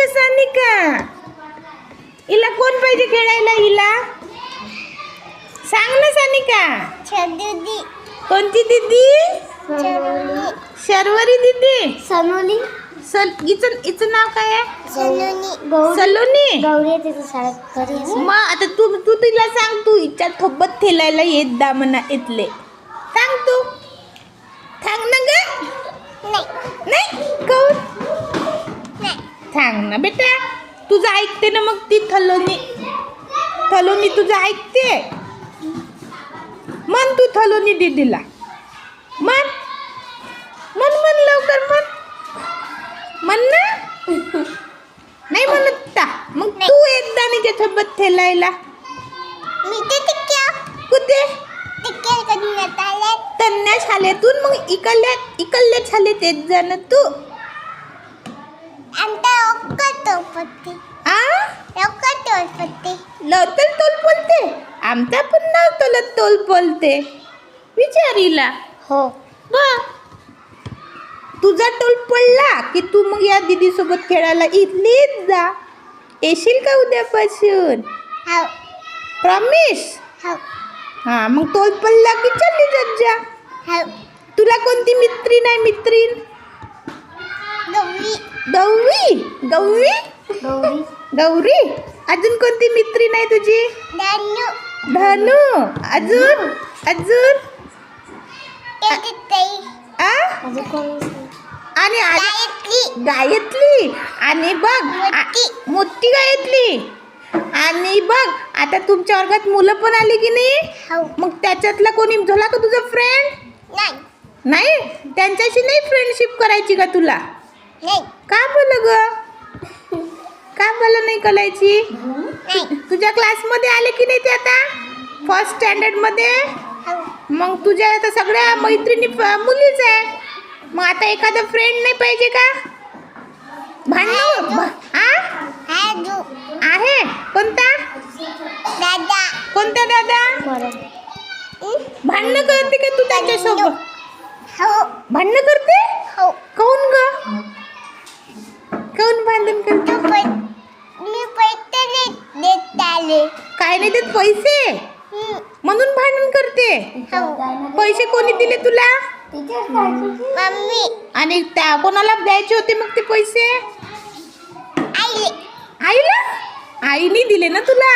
सानिका हिला कोण पाहिजे खेळायला? हिला सांग ना सानिका. दीदी. कोणती दीदी? शर्वरी दीदी. सलोनी. हिचं नाव काय आहे? सलोनी. सलोनी. गौरी तिचं शाळेत घरी. मग आता तू तिला सांग, तू हिच्या थोबत खेळायला येत दा म्हणा इथले. सांग तू. सांग ना ग. नाही कोण? सांग ना बेटा. तुझं ऐकते ना मग ती थलोनी तुझं ऐकते. म्हण तू थलोनी दीदीला. म्हण लवकर म्हण ना. नाही म्हणत ता. मग तू एकदा तिच्या सोबत खेळायला. मी ते टिक्या. कुठे? टिक्या करण्यात आले. तन्या शाळेतून मग इकडल्या शाळेत येत जा ना तू. आमचा ओक्का पत्ती. लवतर तोल बोलते. आमचा पण नवतल तोल बोलते. विचारीला. हो. तुझा टोल पडला की तू मग या दीदी सोबत खेळायला इथलीच जा. येशील का उद्यापासून? हो. प्रॉमिस? हो. हा मग टोल पडला की चालली जात जा. हो. तुला कोणती मित्रीण आहे? मित्रीण गौरी. गौरी. अजून कोणती मित्रीण आहे तुझी? धनु. अजून आणि गायत्री. आणि बघ मोठी गायत्री. आणि बघ आता तुमच्या वर्गात मुलं पण आली की नाही? मग त्याच्यातला कोणी झाला का तुझा फ्रेंड? नाही. त्यांच्याशी नाही फ्रेंडशिप करायची का तुला? का बोल ग? का बोल नाही करायची? तुझ्या क्लासमध्ये आले की नाही ते आता? फर्स्ट स्टँडर्ड मध्ये. मग तुझ्या आता सगळ्या मैत्रिणी मुलीच आहे. मग आता एखादा फ्रेंड नाही पाहिजे का? भांडण आहे. कोणता दादा? कोणता दादा? भांडण करते का तू त्याच्यासोबत? हो. भांडण करते? हो. काऊन ग? काऊन भांडण करते? मी पैसे नाही देत आले. काय नाही देत पैसे म्हणून भांडण करते? पैसे कोणी दिले तुला? मम्मी. आणि त्या कोणाला द्यायचे होते मग ते पैसे? आईला. आईने दिले ना तुला?